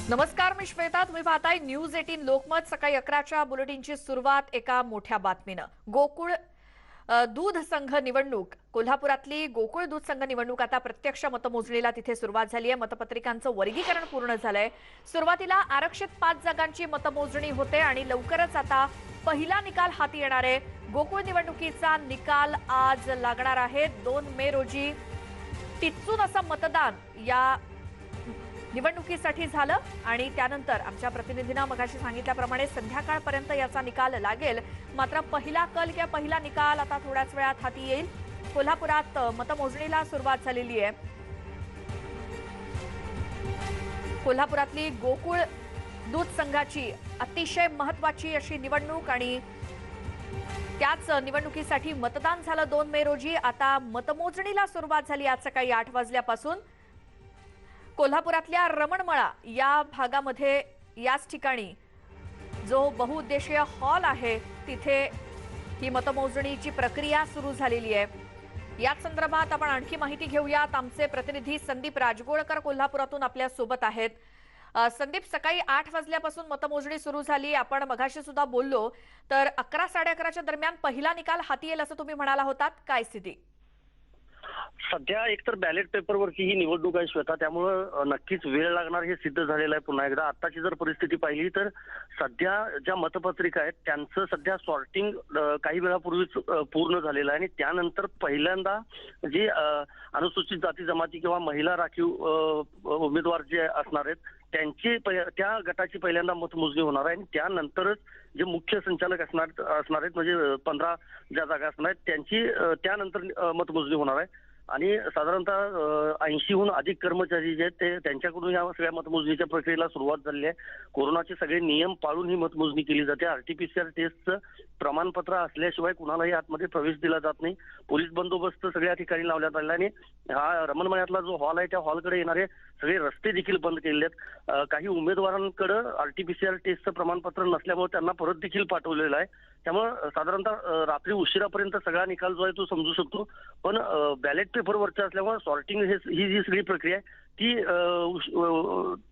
नमस्कार, मी श्वेता. तुम्ही पाहताय न्यूज 18 लोकमत. सकाळी 11च्या बुलेटिनची सुरुवात एका मोठ्या बातमीनं. गोकुळ दूध संघ निवडणूक. कोल्हापुरातली गोकुळ दूध संघ निवडणूक आता प्रत्यक्ष मतमोजणीला तिथे सुरुवात झाली आहे. मतपत्रिकांचं वर्गीकरण पूर्ण झालंय. सुरुवातीला आरक्षित 5 जागांची मतमोजणी होते आणि लवकरच आता पहिला निकाल हाती येणार आहे. गोकुळ निवडणुकीचा निकाल आज लागणार आहे. 2 मे रोजी टिच्चून असं मतदान या निवडणुकीसाठी झालं आणि त्यानंतर आमच्या प्रतिनिधींना मगाशी सांगितल्याप्रमाणे संध्याकाळपर्यंत याचा निकाल लागेल. मात्र पहिला कल किंवा पहिला निकाल आता थोड्याच वेळात हाती येईल. कोल्हापुरात मतमोजणीला सुरुवात झालेली आहे. कोल्हापुरातली गोकुळ दूध संघाची अतिशय महत्वाची अशी निवडणूक आणि त्याच निवडणुकीसाठी मतदान झालं 2 मे रोजी. आता मतमोजणीला सुरुवात झाली आज सकाळी 8 वाजल्यापासून. कोल्हापुरातल्या रमणमळा या भागामध्ये याच ठिकाणी जो बहुउद्देशीय हॉल आहे तिथे ही मतमोजणीची प्रक्रिया सुरू झालेली आहे. याच संदर्भात आपण आणखी माहिती घेऊयात. आमचे प्रतिनिधी संदीप राजगोळकर कोल्हापुरातून आपल्या सोबत आहेत. संदीप, सकाळी 8 वाजल्यापासून मतमोजणी सुरू झाली. आपण मगाशी सुद्धा बोललो तर 11 साडेअकराच्या दरम्यान पहिला निकाल हाती येईल असं तुम्ही म्हणाला होतात. काय स्थिती? सध्या एकतर बॅलेट पेपरवरची ही निवडणूक आहे श्वेता, त्यामुळं नक्कीच वेळ लागणार हे सिद्ध झालेलं आहे. पुन्हा एकदा आताची जर परिस्थिती पाहिली तर सध्या ज्या मतपत्रिका आहेत त्यांचं सध्या सॉर्टिंग काही वेळापूर्वीच पूर्ण झालेलं आहे आणि त्यानंतर पहिल्यांदा जे अनुसूचित जाती जमाती किंवा महिला राखीव उमेदवार जे असणार आहेत त्या गटाची पहिल्यांदा मतमोजणी होणार आहे आणि त्यानंतरच जे मुख्य संचालक असणार आहेत म्हणजे 15 ज्या जागा असणार आहेत त्यांची त्यानंतर मतमोजणी होणार आहे. आणि साधारणतः 80हून अधिक कर्मचारी जे आहेत ते त्यांच्याकडून या सगळ्या मतमोजणीच्या प्रक्रियेला सुरुवात झाली आहे. कोरोनाचे सगळे नियम पाळून ही मतमोजणी केली जाते. आरटीपीसीआर टेस्टचं प्रमाणपत्र असल्याशिवाय कुणालाही आतमध्ये प्रवेश दिला जात नाही. पोलीस बंदोबस्त सगळ्या ठिकाणी लावण्यात आलेला आणि हा रमणमळ्यातला जो हॉल आहे त्या हॉलकडे येणारे सगळे रस्ते देखील बंद केलेले आहेत. काही उमेदवारांकडे आरटीपीसीआर टेस्टचं प्रमाणपत्र नसल्यामुळे त्यांना परत देखील पाठवलेलं आहे. त्यामुळे साधारणतः रात्री उशिरापर्यंत सगळा निकाल जो आहे तो समजू शकतो. पण बॅलेट पेपरवरच्या असल्यामुळे सॉर्टिंग ही जी सगळी प्रक्रिया आहे ती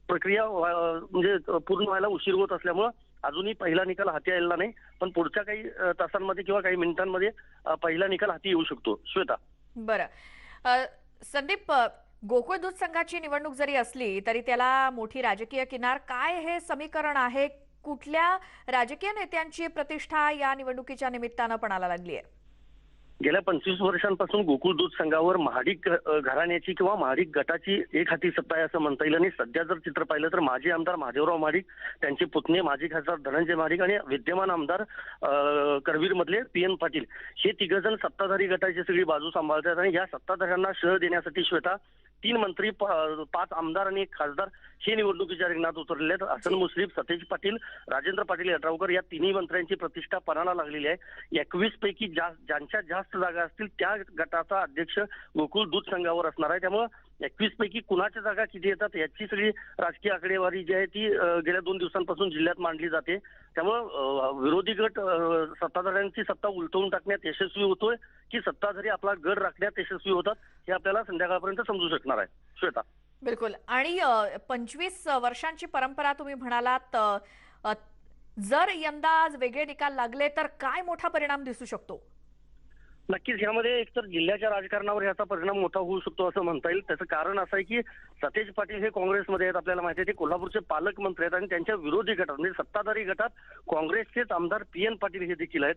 प्रक्रिया म्हणजे पूर्ण व्हायला उशीर होत असल्यामुळे अजूनही पहिला निकाल हाती आलेला नाही. पण पुढच्या काही तासांमध्ये किंवा काही मिनिटांमध्ये पहिला निकाल हाती येऊ शकतो. श्वेता. बरं संदीप, गोकुळ दूध संघाची निवडणूक जरी असली तरी त्याला मोठी राजकीय किनार. काय हे समीकरण आहे? कुठल्या राजकीय नेत्यांची प्रतिष्ठा या निवडणुकीच्या निमित्तानं पणाला लागली आहे? गेल्या 25 वर्षांपासून गोकुळ दूध संघावर महाडिक घराण्याची किंवा महाडिक गटाची एक हाती सत्ता आहे असं म्हणता येईल. आणि सध्या जर चित्र पाहिलं तर माजी आमदार महादेवराव महाडिक, त्यांचे पुतणे माजी खासदार धनंजय महाडिक आणि विद्यमान आमदार करवीर मधले PN पाटील हे तिघजण सत्ताधारी गटाची सगळी बाजू सांभाळतात. आणि या सत्ताधाऱ्यांना शह देण्यासाठी श्वेता 3 मंत्री, 5 आमदार आणि 1 खासदार हे निवडणुकीच्या रिंगणात उतरलेले आहेत. हसन मुश्रीफ, सतेज पाटील, राजेंद्र पाटील यड्रावकर या तिन्ही मंत्र्यांची प्रतिष्ठा पणाला लागलेली आहे. 21 पैकी ज्यांच्या जास्त जागा असतील त्या गटाचा अध्यक्ष गोकुळ दूध संघावर असणार आहे. त्यामुळे 21 पैकी कुणाच्या जागा किती येतात याची सगळी राजकीय आकडेवारी जी आहे ती गेल्या 2 दिवसांपासून जिल्ह्यात मांडली जाते. त्यामुळे विरोधी गट सत्ताधाऱ्यांची सत्ता उलटवून टाकण्यात यशस्वी होतोय की सत्ताधारी आपला गड राखण्यात यशस्वी होतात हे आपल्याला संध्याकाळपर्यंत समजू शकणार आहे. श्वेता. बिलकुल. आणि 25 वर्षांची परंपरा तुम्ही म्हणालात, जर यंदा वेगळे निकाल लागले तर काय मोठा परिणाम दिसू शकतो? नक्कीच यामध्ये एकतर जिल्ह्याच्या राजकारणावर याचा परिणाम मोठा होऊ शकतो असं म्हणता येईल. त्याचं कारण असं आहे की सतेज पाटील हे काँग्रेसमध्ये आहेत, आपल्याला माहिती आहे. ते कोल्हापूरचे पालकमंत्री आहेत आणि त्यांच्या विरोधी गटात म्हणजे सत्ताधारी गटात काँग्रेसचेच आमदार PN पाटील हे देखील आहेत.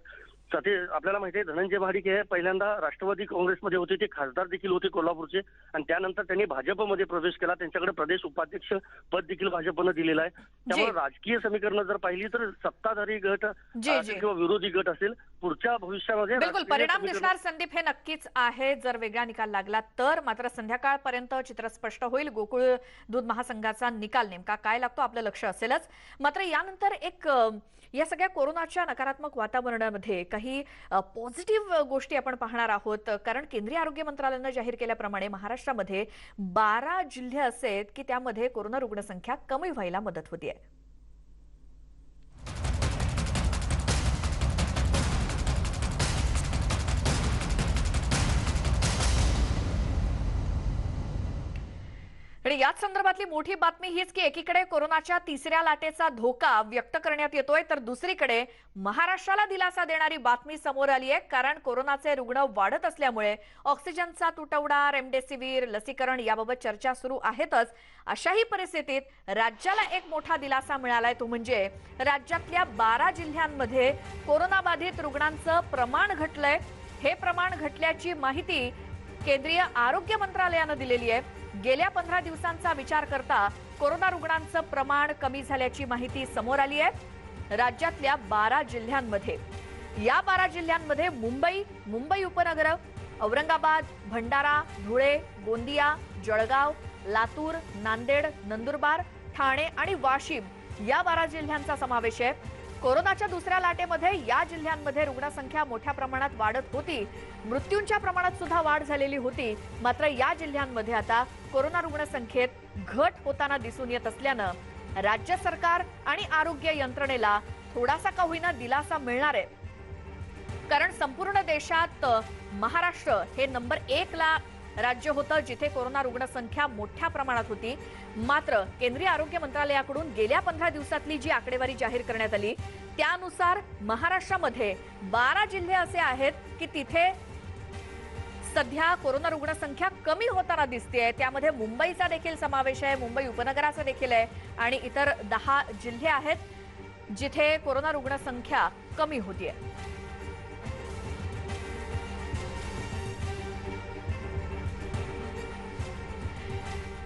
आपल्याला माहिती आहे धनंजय महाडिक हे पहिल्यांदा राष्ट्रवादी काँग्रेसमध्ये होते, ते खासदार देखील होते कोल्हापूरचे आणि त्यानंतर त्यांनी भाजपमध्ये प्रवेश केला. त्यांच्याकडे प्रदेश उपाध्यक्ष पद देखील भाजपनं दिलेलं आहे. त्यामुळे राजकीय समीकरणं जर पाहिली तर सत्ताधारी गट किंवा विरोधी गट असेल पुढच्या भविष्यामध्ये बिलकुल परिणाम दिसणार. संदीप, हे नक्कीच आहे जर वेगळा निकाल लागला तर. मात्र संध्याकाळपर्यंत चित्र स्पष्ट होईल. गोकुळ दूध महासंघाचा निकाल नेमका काय लागतो आपलं लक्ष असेलच. मात्र यानंतर एक या सगळ्या कोरोनाच्या नकारात्मक वातावरणामध्ये काही पॉझिटिव्ह गोष्टी आपण पाहणार आहोत. कारण केंद्रीय आरोग्य मंत्रालयानं जाहीर केल्याप्रमाणे महाराष्ट्रामध्ये 12 जिल्हे असे आहेत की त्यामध्ये कोरोना रुग्णसंख्या कमी व्हायला मदत होतीये. आणि आणि याच संदर्भातली मोठी बातमी हीच की एकीकडे कोरोनाच्या तिसऱ्या लाटेचा धोका व्यक्त करण्यात येतोय, तर दुसरीकडे महाराष्ट्राला दिलासा देणारी बातमी समोर आली आहे. कारण कोरोनाचे रुग्ण वाढत असल्यामुळे ऑक्सिजनचा तुटवडा, रेमडेसिवीर, लसीकरण याबाबत चर्चा सुरू आहेतच. अशाही परिस्थितीत राज्याला एक मोठा दिलासा मिळालाय, तो म्हणजे राज्यातल्या 12 जिल्ह्यांमध्ये कोरोनाबाधित रुग्णांचं प्रमाण घटलंय. हे प्रमाण घटल्याची माहिती केंद्रीय आरोग्य मंत्रालयानं दिलेली आहे. गेल्या 15 दिवसांचा विचार करता कोरोना रुग्णांचं प्रमाण कमी झाल्याची माहिती समोर आली आहे. राज्यातल्या 12 जिल्ह्यांमध्ये, या 12 जिल्ह्यांमध्ये मुंबई उपनगर, औरंगाबाद, भंडारा, धुळे, गोंदिया, जळगाव, लातूर, नांदेड, नंदुरबार, ठाणे आणि वाशिम या 12 जिल्ह्यांचा समावेश आहे. कोरोनाच्या दुसऱ्या लाटेमध्ये या जिल्ह्यांमध्ये रुग्णसंख्या मोठ्या प्रमाणात वाढत होती. मृत्यूंच्या प्रमाणात सुद्धा वाढ झालेली होती. मात्र या जिल्ह्यांमध्ये आता कोरोना रुग्णसंख्येत घट होताना दिसून येत असल्यानं राज्य सरकार आणि आरोग्य यंत्रणेला थोडासा का होईना दिलासा मिळणार आहे. कारण संपूर्ण देशात महाराष्ट्र हे नंबर 1 ला राज्य होतं जिथे कोरोना रुग्णसंख्या मोठ्या प्रमाणात होती. मात्र केंद्रीय आरोग्य मंत्रालयाकडून गेल्या 15 दिवसातली जी आकडेवारी जाहीर करण्यात आली त्यानुसार महाराष्ट्रामध्ये 12 जिल्हे असे आहेत की तिथे सध्या कोरोना रुग्णसंख्या कमी होताना दिसतेय. त्यामध्ये मुंबईचा देखील समावेश आहे, मुंबई उपनगराचा देखील आहे आणि इतर 10 जिल्हे आहेत जिथे कोरोना रुग्णसंख्या कमी होतीये.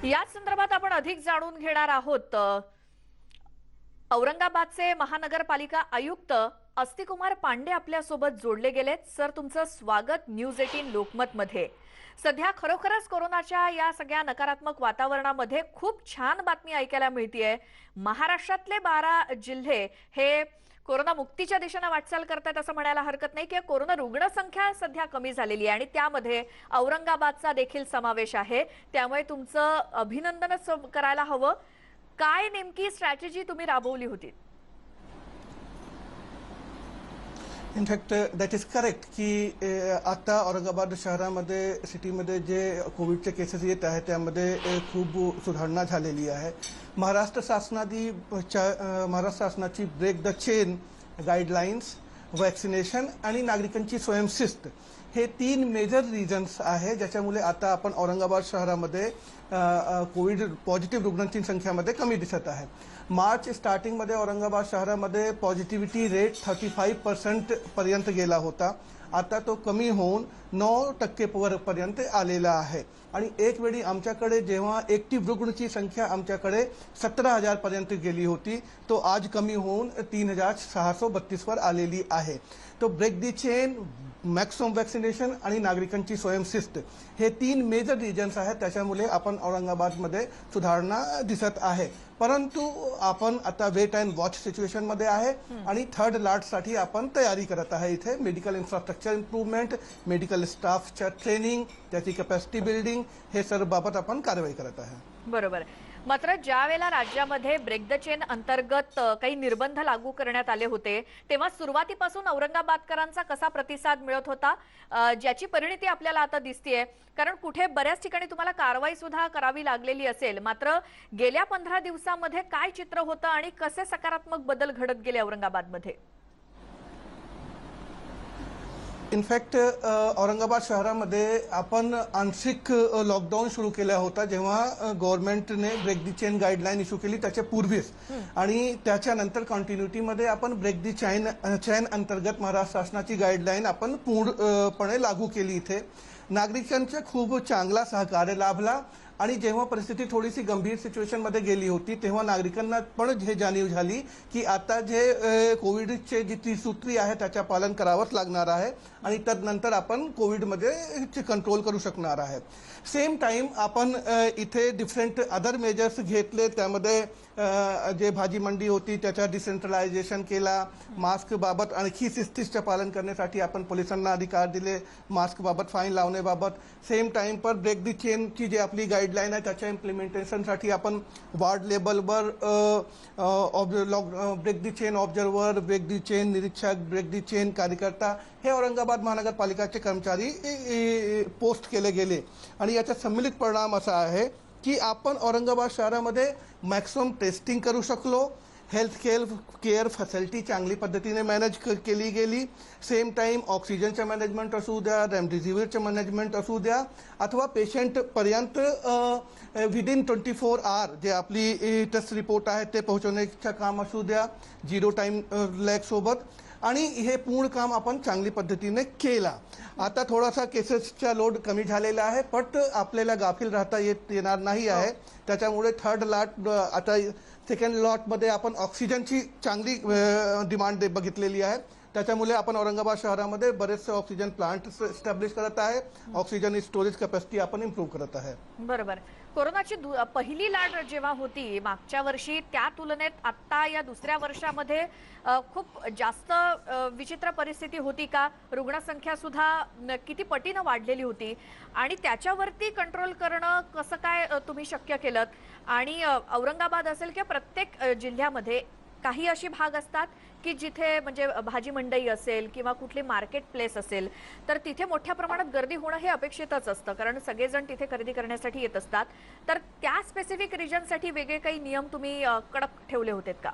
याच संदर्भात आपण अधिक जाणून घेणार आहोत. औरंगाबादचे महानगरपालिका आयुक्त अस्तिकुमार पांडे आपल्यासोबत जोडले गेलेत. सर, तुमचं स्वागत न्यूज 18 लोकमत मध्ये. सध्या खरोखरच कोरोनाच्या या सगळ्या नकारात्मक वातावरणामध्ये खूप छान बातमी ऐकायला मिळतेय. महाराष्ट्रातले 12 जिल्हे हे कोरोना मुक्तीच्या दिशेने वाटचाल करतात असं म्हणायला हरकत नाही की कोरोना रुग्णसंख्या सध्या कमी झालेली आहे आणि त्यामध्ये औरंगाबादचा देखील समावेश आहे. त्यामुळे तुमचं अभिनंदनच करायला हवं. काय नेमकी स्ट्रॅटेजी तुम्ही राबवली होती? इनफॅक्ट दॅट इज करेक्ट की आता औरंगाबाद शहरामध्ये सिटीमध्ये जे कोविडचे केसेस येत आहेत त्यामध्ये खूप सुधारणा झालेली आहे. महाराष्ट्र शासनाची break the chain guidelines, vaccination आणि नागरिकांची स्वयंशिस्त हे 3 मेजर रिझन्स आहे ज्याच्यामुळे आता आपण औरंगाबाद शहरामध्ये कोविड पॉझिटिव्ह रुग्णांची संख्यामध्ये कमी दिसत आहे. मार्च स्टार्टिंगमध्ये औरंगाबाद शहरामध्ये पॉझिटिव्हिटी रेट 35% पर्यंत गेला होता. आता तो कमी होऊन 9% पर्यंत आलेला आहे. आणि एक वेळी आमच्याकडे जेव्हा ऍक्टिव्ह रुग्णची संख्या आमच्याकडे 17,000 पर्यंत गेली होती तो आज कमी होऊन 3,632 वर आलेली आहे. तो break the chain, maximum vaccination आणि नागरिकांची स्वयंशिस्त हे 3 मेजर रिजन्स आहेत. त्याच्यामुळे आपण औरंगाबादमध्ये सुधारणा दिसत आहे. परंतु आपण आता वेट अँड वॉच सिच्युएशन मध्ये आहे आणि 3rd लाटसाठी आपण तयारी करत आहे. इथे मेडिकल इन्फ्रास्ट्रक्चर इम्प्रूव्हमेंट, मेडिकल स्टाफच्या ट्रेनिंग, त्याची कॅपॅसिटी बिल्डिंग हे सर्व बाबत आपण कारवाई करत आहे. बरोबर. मात्र ज्या वेळेला राज्यामध्ये ब्रेक द चेन अंतर्गत काही निर्बंध लागू करण्यात आले होते तेव्हा सुरुवातीपासून औरंगाबादकरांचा कसा प्रतिसाद मिळत होता, ज्याची परिणती आपल्याला आता दिसतेय. कारण कुठे बऱ्याच ठिकाणी तुम्हाला कारवाई सुद्धा करावी लागलेली असेल. मात्र गेल्या 15 दिवसांमध्ये काय चित्र होतं आणि कसे सकारात्मक बदल घडत गेले औरंगाबादमध्ये? इनफॅक्ट औरंगाबाद शहरामध्ये आपण आंशिक लॉकडाऊन सुरू केला होता जेव्हा गव्हर्नमेंटने break the chain guideline issue केली त्याच्या पूर्वीच. आणि त्याच्यानंतर कंटिन्युटीमध्ये आपण ब्रेक दी चेन अंतर्गत महाराष्ट्र शासनाची गाईडलाईन आपण पूर्णपणे लागू केली. इथे नागरिकांचे खूप चांगला सहकार्य लाभला आणि जेव्हा परिस्थिती थोडीशी गंभीर सिच्युएशनमध्ये गेली होती तेव्हा नागरिकांना पण हे जाणीव झाली की आता जे कोविडचे जी त्रिसूत्री आहे त्याचं पालन करावंच लागणार आहे आणि तदनंतर आपण कोविडमध्ये कंट्रोल करू शकणार आहे. सेम टाइम आपण इथे डिफरंट अदर मेजर्स घेतले. त्यामध्ये जे भाजी मंडी होती त्याच्या डिसेंट्रलायझेशन केला. मास्क बाबत आणखी शिस्तीचं पालन करण्यासाठी आपण पोलिसांना अधिकार दिले मास्क बाबत फाईन लावण्याबाबत. सेम टाइम पर ब्रेक दी चेनची जी आपली गाईडलाईन आहे त्याच्या इम्प्लिमेंटेशनसाठी आपण वार्ड लेवलवर break the chain observer, break the chain निरीक्षक, ब्रेक दी चेन कार्यकर्ता हे औरंगाबाद महानगरपालिकाचे कर्मचारी पोस्ट केले गेले. आणि याचा सम्मिलित परिणाम असा आहे की आपण औरंगाबाद शहरामध्ये मॅक्सिमम टेस्टिंग करू शकलो, हेल्थ केअर फॅसिलिटी चांगली पद्धतीने मॅनेज केली गेली. सेम टाईम ऑक्सिजनचं मॅनेजमेंट असू द्या, रेमडेसिवीरचं मॅनेजमेंट असू द्या, अथवा पेशंटपर्यंत विदिन 24 आवर जे आपली टेस्ट रिपोर्ट आहे ते पोहोचवण्याचं काम असू द्या, 0 टाईम लॅग सोबत, आणि हे पूर्ण काम आपण चांगली पद्धतीने केला. आता थोडासा केसेसचा लोड कमी झालेला आहे, पण आपल्याला गाफील राहता येणार नाही आहे. त्याच्यामुळे थर्ड लॉट आता सेकंड लॉटमध्ये आपण ऑक्सिजनची चांगली डिमांड बघितलेली आहे. त्याच्यामुळे आपण औरंगाबाद शहरामध्ये बरेचसे ऑक्सिजन प्लांट एस्टॅब्लिश करत आहे. ऑक्सिजन स्टोरेज कॅपॅसिटी आपण इम्प्रूव्ह करत आहे. बरोबर. कोरोनाची पहिली लाट जेव्हा होती मागच्या वर्षी, त्या तुलनेत आता या दुसऱ्या वर्षामध्ये खूप जास्त विचित्र परिस्थिती होती का? रुग्णसंख्या सुद्धा किती पटीनं वाढलेली होती आणि त्याच्यावरती कंट्रोल करणं कसं काय तुम्ही शक्य केलं? आणि औरंगाबाद असेल किंवा प्रत्येक जिल्ह्यामध्ये काही अशी भाग असतात की जिथे म्हणजे भाजी मंडई असेल किंवा कुठली मार्केट प्लेस असेल तर तिथे मोठ्या प्रमाणात गर्दी होणं हे अपेक्षितच असतं, कारण सगळेजण तिथे खरेदी करण्यासाठी येत असतात. तर त्या स्पेसिफिक रिजनसाठी वेगळे काही नियम तुम्ही कडक ठेवले होते का?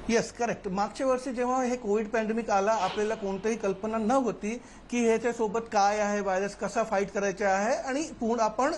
Yes, correct. मागच्या वर्षी जेव्हा हे कोविड पॅन्डेमिक आला, आपल्याला कोणतीही कल्पना न होती की ह्याच्यासोबत काय आहे, व्हायरस कसा फाईट करायचा आहे, आणि पूर्ण आपण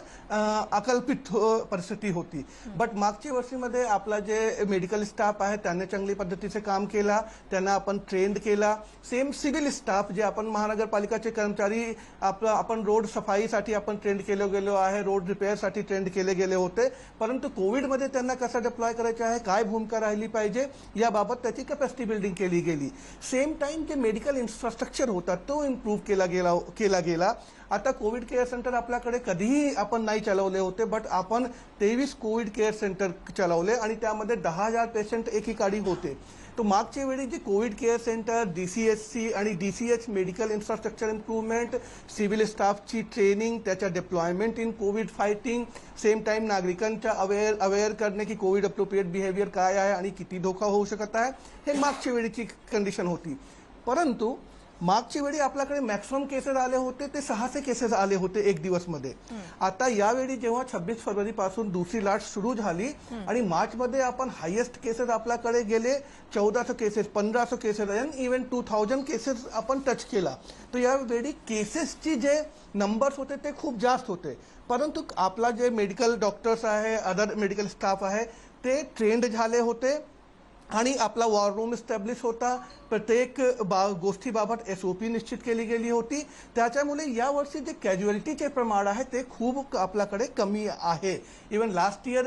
अकल्पित परिस्थिती होती. बट मागच्या वर्षीमध्ये आपला जे मेडिकल स्टाफ आहे त्याने चांगली पद्धतीचे काम केला, त्यांना आपण ट्रेंड केला. सेम सिव्हिल स्टाफ जे आपण महानगरपालिकाचे कर्मचारी आपण रोड सफाईसाठी आपण ट्रेंड केले गेलो आहे, रोड रिपेअरसाठी ट्रेंड केले गेले होते. परंतु कोविडमध्ये त्यांना कसं डिप्लॉय करायचं आहे, काय भूमिका राहिली पाहिजे याबाबत त्याची कॅपॅसिटी बिल्डिंग केली गेली. सेम टाइम जे मेडिकल इन्फ्रास्ट्रक्चर होता तो इम्प्रूव्ह केला गेला. आता कोविड केअर सेंटर आपल्याकडे कधीही आपण नाही चालवले होते, बट आपण 23 कोविड केअर सेंटर चालवले आणि त्यामध्ये 10,000 पेशंट एकीकाळी होते. तो मागच्या वेळी जे कोविड केअर सेंटर, DCHC आणि DCH medical infrastructure improvement, civil स्टाफची ट्रेनिंग, त्याच्या deployment in Covid fighting, same time नागरिकांच्या अवेअर करणे की कोविड अप्रोप्रिएट बिहेवियर काय आहे आणि किती धोका होऊ शकत आहे, हे मागच्या वेळीची कंडिशन होती. परंतु मागच्या वेळी आपल्याकडे मॅक्सिमम केसेस आले होते ते 600 केसेस आले होते एक दिवसमध्ये. आता यावेळी जेव्हा 26 फरवरीपासून दुसरी लाट सुरू झाली आणि मार्चमध्ये आपण हायेस्ट केसेस आपल्याकडे गेले 1400 केसेस, 1500 केसेस आणि इव्हन 2000 केसेस आपण टच केला. तर यावेळी केसेसची जे नंबर्स होते ते खूप जास्त होते. परंतु आपला जे मेडिकल डॉक्टर्स आहे, अदर मेडिकल स्टाफ आहे, ते ट्रेंड झाले होते आणि आपला वॉर रूम इस्टॅब्लिश होता. प्रत्येक गोष्टीबाबत SOP निश्चित केली गेली होती. त्याच्यामुळे यावर्षी जे कॅज्युअलिटीचे प्रमाण आहे ते खूप आपल्याकडे कमी आहे. इवन लास्ट इयर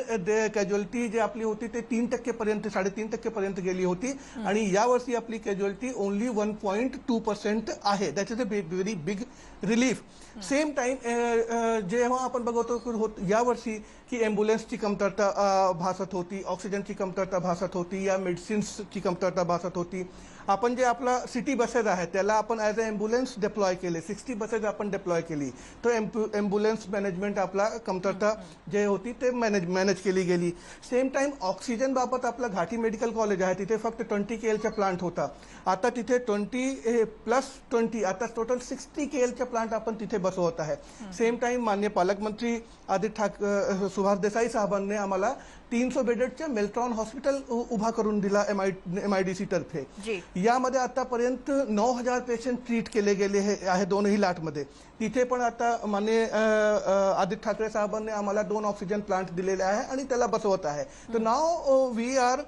कॅज्युअलिटी जे आपली होती ते 3% 3.5% पर्यंत गेली होती आणि यावर्षी आपली कॅज्युअलिटी ओनली 1.2% आहे. That is a very big relief. Same time जेव्हा आपण बघतो यावर्षी की ॲम्ब्युलन्सची कमतरता भासत होती, ऑक्सिजनची कमतरता भासत होती, या मेडिसिन्सची कमतरता भासत होती. आपण जे आपला सिटी बसेस आहे त्याला आपण ॲज अ ॲम्ब्युलन्स डिप्लॉय केले, 60 बसेस आपण डिप्लॉय केली. तो ॲम्ब्युलन्स मॅनेजमेंट आपला कमतरता जे होती ते मॅनेज केली गेली. सेम टाइम ऑक्सिजन बाबत आपला घाटी मेडिकल कॉलेज आहे, तिथे फक्त 20 KLचा प्लांट होता. आता तिथे 20+20 आता टोटल 60 KLचा प्लांट आपण तिथे बसवत आहे. सेम टाइम माननीय पालकमंत्री सुभाष देसाई साहेबांनी आम्हाला 300 बेडेडचे मेल्ट्रॉन हॉस्पिटल उभा करून दिला MIDC तर्फे. यामध्ये आतापर्यंत 9,000 पेशंट ट्रीट केले गेले आहे दोनही लाटमध्ये. तिथे पण आता माननीय आदित्य ठाकरे साहेबांनी आम्हाला 2 ऑक्सिजन प्लांट दिलेले आहे आणि त्याला बसवत आहे. तर now we are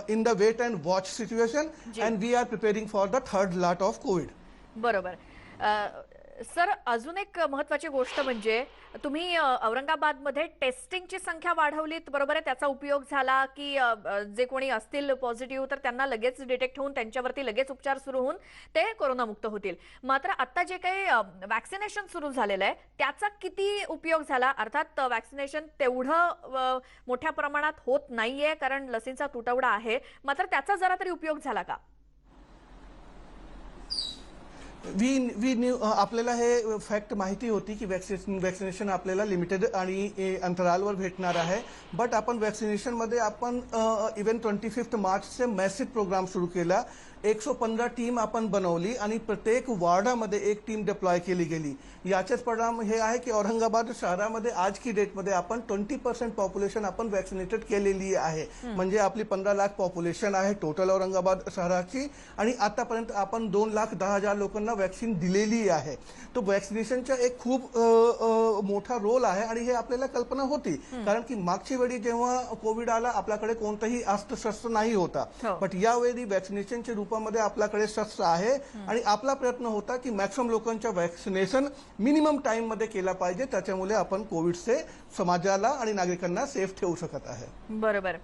in the wait and watch situation and we are preparing for the third लाट ऑफ कोविड. बरोबर. सर, अजून एक महत्त्वाची गोष्ट म्हणजे तुम्ही औरंगाबादमध्ये टेस्टिंगची संख्या वाढवलीत, बरोबर आहे? त्याचा उपयोग झाला की जे कोणी असतील पॉझिटिव्ह तर त्यांना लगेच डिटेक्ट होऊन त्यांच्यावरती लगेच उपचार सुरू होऊन ते कोरोनामुक्त होतील. मात्र आता जे काही वॅक्सिनेशन सुरू झालेलं आहे त्याचा किती उपयोग झाला? अर्थात वॅक्सिनेशन तेवढं मोठ्या प्रमाणात होत नाहीये कारण लसींचा तुटवडा आहे, मात्र त्याचा जरा तरी उपयोग झाला का? आपल्याला हे फॅक्ट माहिती होती की वॅक्सिनेशन आपल्याला लिमिटेड आणि अंतरालवर भेटणार आहे. बट आपण वॅक्सिनेशनमध्ये आपण इव्हन 25 मार्चचे मॅसिव्ह प्रोग्राम सुरू केला 115 टीम आपण बनवली आणि प्रत्येक वॉर्डामध्ये एक टीम डिप्लॉय केली गेली. याचेच परिणाम हे आहे की औरंगाबाद शहरामध्ये आज की डेटमध्ये आपण 20% पॉप्युलेशन आपण वॅक्सिनेटेड केलेली आहे. म्हणजे आपली 15 लाख पॉप्युलेशन आहे टोटल औरंगाबाद शहराची आणि आतापर्यंत आपण 2,10,000 लोकांना वॅक्सिन दिलेली आहे. तो वॅक्सिनेशनचा एक खूप मोठा रोल आहे आणि हे आपल्याला कल्पना होती, कारण की मागच्या वेळी जेव्हा कोविड आला आपल्याकडे कोणतंही अस्त्रशस्त्र नाही होता. पण यावेळी वॅक्सिनेशनच्या रूपामध्ये आपल्याकडे शस्त्र आहे आणि आपला प्रयत्न होता की मॅक्सिमम लोकांच्या वॅक्सिनेशन मिनिमम टाइम मध्ये केला पाहिजे. त्याच्यामुळे आपण कोविडचे समाजाला आणि नागरिकांना सेफ ठेवू शकत आहे. बरोबर.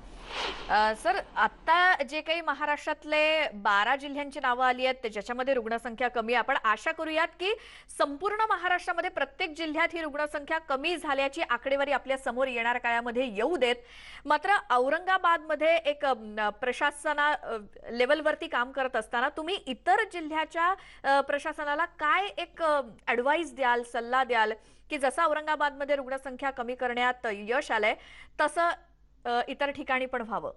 सर, आता जे काही महाराष्ट्रातले 12 जिल्ह्यांची नावं आली आहेत ज्याच्यामध्ये रुग्णसंख्या कमी, आपण आशा करूयात की संपूर्ण महाराष्ट्रामध्ये प्रत्येक जिल्ह्यात ही रुग्णसंख्या कमी झाल्याची आकडेवारी आपल्या समोर येणाऱ्या काळामध्ये येऊ देत. मात्र औरंगाबादमध्ये एक प्रशासना लेवलवरती काम करत असताना तुम्ही इतर जिल्ह्याच्या प्रशासनाला काय एक ॲडवाइस द्याल, सल्ला द्याल की जसं औरंगाबादमध्ये रुग्णसंख्या कमी करण्यात यश आलंय तसं इतर ठिकाणी पण व्हावं?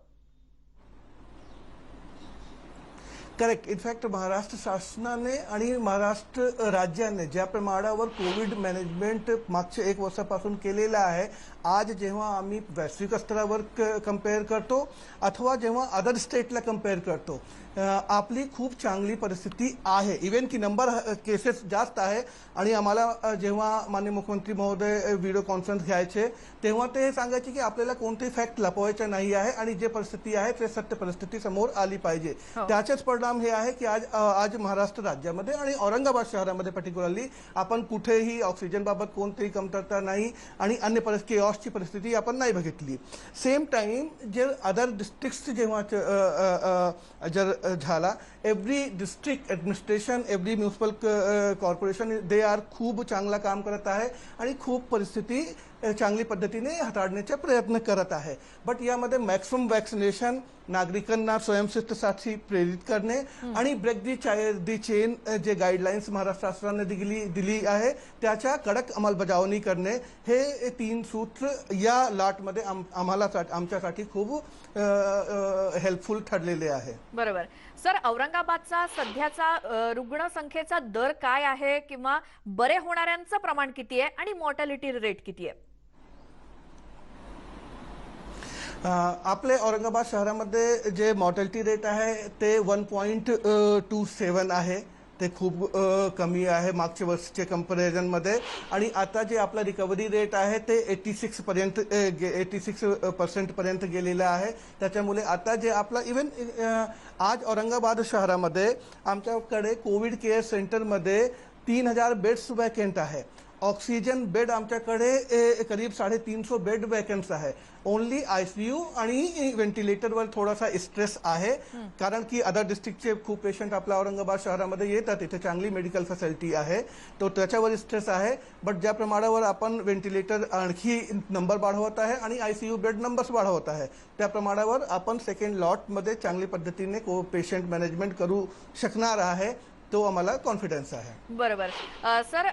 करेक्ट. इनफॅक्ट महाराष्ट्र शासनाने आणि महाराष्ट्र राज्याने ज्या प्रमाणावर कोविड मॅनेजमेंट मागच्या 1 वर्षापासून केलेलं आहे, आज जेव्हा आम्ही वैश्विक स्तरावर कंपेअर करतो अथवा जेव्हा अदर स्टेटला कंपेअर करतो, आपली खूप चांगली परिस्थिती आहे. इव्हन की नंबर केसेस जास्त आहे आणि आम्हाला जेव्हा माननीय मुख्यमंत्री महोदय व्हिडिओ कॉन्फरन्स घ्यायचे तेव्हा ते सांगायचे की आपल्याला कोणतेही फॅक्ट लपवायचे नाही आहे आणि जे परिस्थिती आहे ते सत्य परिस्थिती समोर आली पाहिजे. त्याचेच परिणाम हे आहे की आज महाराष्ट्र राज्यामध्ये आणि औरंगाबाद शहरामध्ये पर्टिक्युलरली आपण कुठेही ऑक्सिजन बाबत कोणतीही कमतरता नाही आणि अन्य केऑसची परिस्थिती आपण नाही बघितली. सेम टाइम जे अदर डिस्ट्रिक्ट जेव्हा जर झाला, every district administration, every municipal corporation they are खूप चांगला काम करत आहे आणि खूप परिस्थिती चांगली पद्धतीने हाताळण्याचा प्रयत्न करत आहे. बट यामध्ये मॅक्सिमम वॅक्सिनेशन, नागरिकांना स्वयंशिस्तीसाठी प्रेरित करणे आणि ब्रेक दी चेन जे गाईडलाईन्स महाराष्ट्र शासनाने दिली आहे त्याच्या कडक अंमलबजावणी करणे, हे 3 सूत्र या लॉटमध्ये आमच्यासाठी खूप हेल्पफुल ठरलेले आहे. बरोबर. सर, औरंगाबादचा सध्याचा रुग्णसंख्येचा दर काय आहे किंवा बरे होणाऱ्यांचं प्रमाण किती आहे आणि मॉर्टॅलिटी रेट किती आहे? आपले औरंगाबाद शहरामध्ये जे मॉर्टॅलिटी रेट आहे ते 1.27 आहे. ते खूप कमी आहे मागच्या वर्षीच्या कंपॅरिझनमध्ये आणि आता जे आपला रिकव्हरी रेट आहे ते 86% पर्यंत गेलेलं आहे. त्याच्यामुळे आता जे आपला इव्हन आज औरंगाबाद शहरामध्ये आमच्याकडे कोविड केअर सेंटरमध्ये 3,000 बेड्स वॅकंट आहे. ऑक्सिजन बेड आमच्याकडे करीब 350 बेड वॅकन्स आहे. ओनली ICU आणि व्हेंटिलेटरवर थोडासा स्ट्रेस आहे, कारण की अदर डिस्ट्रिक्टचे खूप पेशंट आपल्या औरंगाबाद शहरामध्ये येतात. तिथे चांगली मेडिकल फॅसिलिटी आहे, तो त्याच्यावर स्ट्रेस आहे. बट ज्या प्रमाणावर आपण व्हेंटिलेटर आणखी नंबर वाढवत आहे आणि ICU बेड नंबर्स वाढवत आहे, त्या प्रमाणावर आपण सेकंड लॉटमध्ये चांगली पद्धतीने पेशंट मॅनेजमेंट करू शकणार आहे, तो आम्हाला कॉन्फिडन्स आहे. बरोबर. सर,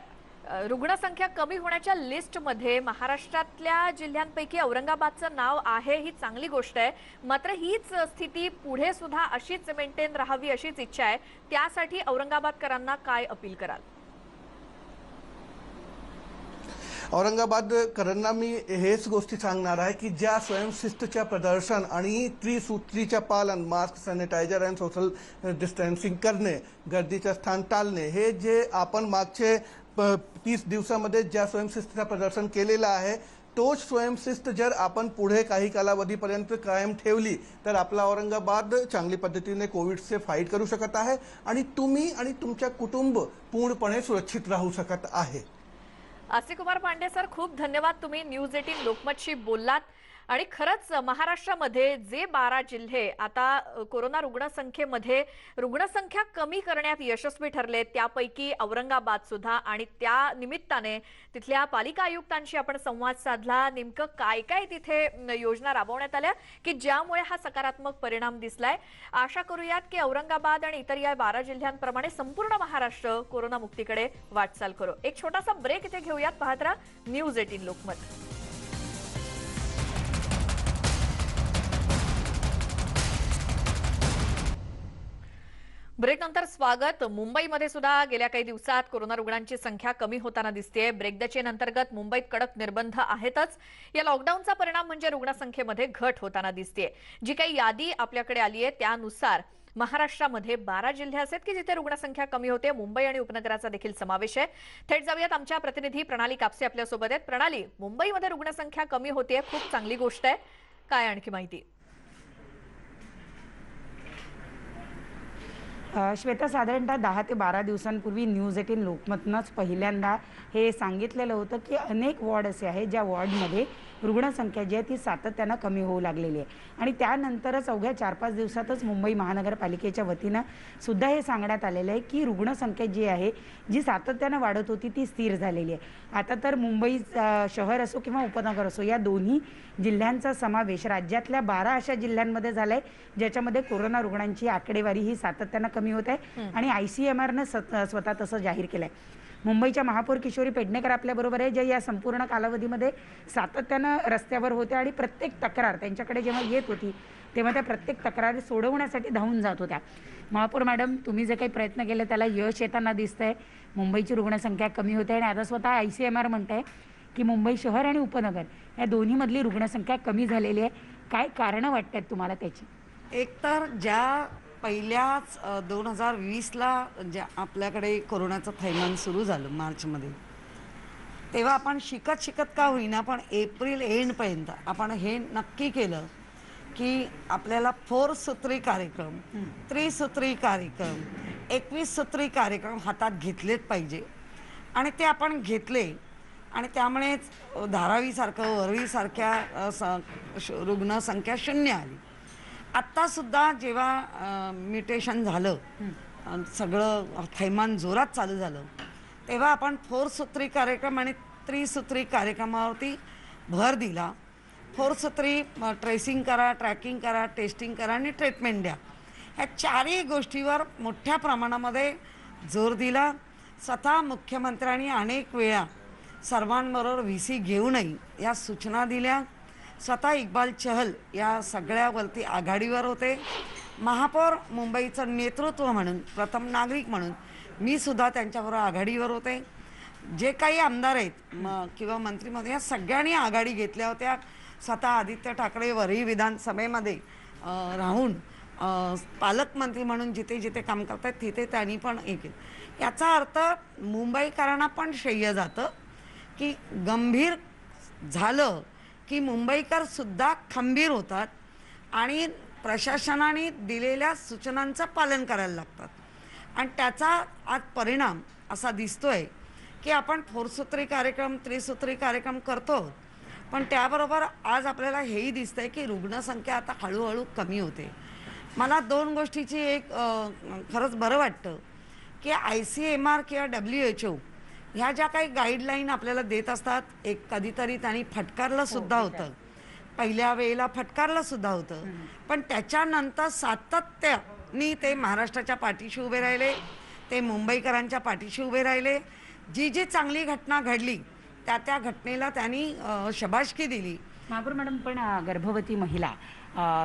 रुग्णसंख्या कमी होण्याच्या लिस्टमध्ये महाराष्ट्रातल्या जिल्ह्यांपैकी औरंगाबादचं नाव आहे, ही चांगली गोष्ट आहे. मात्र हीच स्थिती पुढे सुद्धा अशीच मेंटेन राहावी अशीच इच्छा आहे. त्यासाठी औरंगाबादकरांना काय अपील कराल? औरंगाबादकरांना मी हेच गोष्टी सांगणार आहे की ज्या स्वयंशिस्तीच्या प्रदर्शन आणि त्रिसूत्रीच्या पालन, मास्क, सॅनिटायझर आणि सोशल डिस्टन्सिंग करणे, गर्दीचं स्थान टाळणे, हे जे आपण मागचे 30 दिवसामध्ये ज्या स्वयंशिस्तीचं प्रदर्शन केलेलं आहे, तोच स्वयंशिस्त जर आपण पुढे काही कालावधीपर्यंत कायम ठेवली तर आपला औरंगाबाद चांगली पद्धतीने कोविडचे फाईट करू शकत आहे आणि तुम्ही आणि तुमच्या कुटुंब पूर्णपणे सुरक्षित राहू शकत आहे. आस्तिक कुमार पांडे सर, खूप धन्यवाद. तुम्ही न्यूज 18 लोकमतशी बोललात आणि खरंच महाराष्ट्रामध्ये जे 12 जिल्हे आता कोरोना रुग्णसंख्येमध्ये रुग्णसंख्या कमी करण्यात यशस्वी ठरले त्यापैकी औरंगाबाद सुद्धा, आणि त्या निमित्ताने तिथल्या पालिका आयुक्तांशी आपण संवाद साधला. नेमकं काय काय तिथे योजना राबवण्यात आल्या की ज्यामुळे हा सकारात्मक परिणाम दिसलाय. आशा करूयात की औरंगाबाद आणि इतर या 12 जिल्ह्यांप्रमाणे संपूर्ण महाराष्ट्र कोरोना मुक्तीकडे वाटचाल करो. एक छोटासा ब्रेक इथे घेऊयात. पाहत राहा न्यूज 18 लोकमत. ब्रेकनंतर स्वागत. मुंबईमध्ये सुद्धा गेल्या काही दिवसात कोरोना रुग्णांची संख्या कमी होताना दिसतेय. ब्रेक द चेन अंतर्गत मुंबईत कडक निर्बंध आहेतच. या लॉकडाऊनचा परिणाम म्हणजे रुग्णसंख्येमध्ये घट होताना दिसतेय. जी काही यादी आपल्याकडे आली आहे त्यानुसार महाराष्ट्रामध्ये 12 जिल्हे असेल की जिथे रुग्णसंख्या कमी होते. मुंबई आणि उपनगराचा देखील समावेश आहे. थेट जाऊयात, आमच्या प्रतिनिधी प्रणाली कापसे आपल्यासोबत आहेत. प्रणाली, मुंबईमध्ये रुग्णसंख्या कमी होतेय, खूप चांगली गोष्ट आहे. काय आणखी माहिती? श्वेता, साधारणतः 10 ते 12 दिवसांपूर्वी न्यूज 18 लोकमतनंच पहिल्यांदा हे सांगितलेलं होतं की अनेक वॉर्ड असे आहेत ज्या वॉर्डमध्ये रुग्णसंख्या जी आहे ती सातत्यानं कमी होऊ लागलेली आहे. आणि त्यानंतरच अवघ्या 4-5 दिवसातच मुंबई महानगरपालिकेच्या वतीनं सुद्धा हे सांगण्यात आलेलं आहे की रुग्णसंख्या जी आहे, जी सातत्यानं वाढत होती ती स्थिर झालेली आहे. आता तर मुंबई शहर असो किंवा उपनगर असो, या दोन्ही जिल्ह्यांचा समावेश राज्यातल्या 12 अशा जिल्ह्यांमध्ये झाला आहे ज्याच्यामध्ये कोरोना रुग्णांची आकडेवारी ही सातत्यानं कमी होत आहे. आणि ICMRनं स्वतः तसं जाहीर केलं आहे. मुंबईच्या महापौर किशोरी पेडणेकर आपल्याबरोबर आहे, ज्या या संपूर्ण कालावधीमध्ये सातत्यानं रस्त्यावर होत्या आणि प्रत्येक तक्रार त्यांच्याकडे जेव्हा येत होती तेव्हा त्या प्रत्येक तक्रारी सोडवण्यासाठी धावून जात होत्या. महापौर मॅडम, तुम्ही जे काही प्रयत्न केले त्याला यश येताना दिसतंय. मुंबईची रुग्णसंख्या कमी होते आणि आता स्वतः ICMR म्हणते की मुंबई शहर आणि उपनगर या दोन्हीमधली रुग्णसंख्या कमी झालेली आहे. काय कारणं वाटतात तुम्हाला त्याची? एकतर ज्या पहिल्याच 2020ला ज्या आपल्याकडे कोरोनाचं थैमान सुरू झालं मार्चमध्ये, तेव्हा आपण शिकत का होईना पण एप्रिल एंडपर्यंत आपण हे नक्की केलं की आपल्याला 4 सूत्री कार्यक्रम, 3 सूत्री कार्यक्रम, 21 सूत्री कार्यक्रम हातात घेतलेच पाहिजे. आणि ते आपण घेतले आणि त्यामुळेच धारावीसारखं वरळीसारख्या रुग्णसंख्या 0 आली. आत्तासुद्धा जेव्हा म्युटेशन झालं, सगळं थैमान जोरात चालू झालं, तेव्हा आपण 4 सूत्री कार्यक्रम आणि 3 सूत्री कार्यक्रमावरती भर दिला. 4 सूत्री ट्रेसिंग करा, ट्रॅकिंग करा, टेस्टिंग करा आणि ट्रीटमेंट द्या. ह्या 4ही गोष्टीवर मोठ्या प्रमाणामध्ये जोर दिला. स्वतः मुख्यमंत्र्यांनी अनेक वेळा सर्वांबरोबर VC घेऊनही या सूचना दिल्या. स्वतः इक्बाल चहल या सगळ्यावरती आघाडीवर होते. महापौर मुंबईचं नेतृत्व म्हणून, प्रथम नागरिक म्हणून मी सुद्धा त्यांच्याबरोबर आघाडीवर होते. जे काही आमदार आहेत किंवा मंत्री महोदय, या सगळ्यांनी आघाडी घेतल्या होत्या. स्वतः आदित्य ठाकरे वरळी विधानसभेमध्ये राहून पालकमंत्री म्हणून जिथे जिथे काम करतात तिथे त्यांनी पण एक, याचा अर्थ मुंबईकरांना पण श्रेय जातं की गंभीर झालं की मुंबईकर सुद्धा खंबीर होतात आणि प्रशासनाने दिलेल्या सूचनांचं पालन करायला लागतात. आणि त्याचा आज परिणाम असा दिसतोय की आपण 4 सूत्री कार्यक्रम, 3 सूत्री कार्यक्रम करतो, पण त्याबरोबर आज आपल्याला हेही दिसतंय की रुग्णसंख्या आता हळूहळू कमी होते. मला 2 गोष्टीची एक खरंच बरं वाटतं की ICMR किंवा WHO ह्या ज्या काही गाईडलाईन आपल्याला देत असतात, एक कधीतरी त्यांनी फटकारलं सुद्धा होतं, पहिल्या वेळेला फटकारलं सुद्धा होतं, पण त्याच्यानंतर सातत्याने ते महाराष्ट्राच्या पाठीशी उभे राहिले, ते मुंबईकरांच्या पाठीशी उभे राहिले. जी जी चांगली घटना घडली त्या घटनेला त्यांनी शबासकी दिली. महापौर मॅडम, पण गर्भवती महिला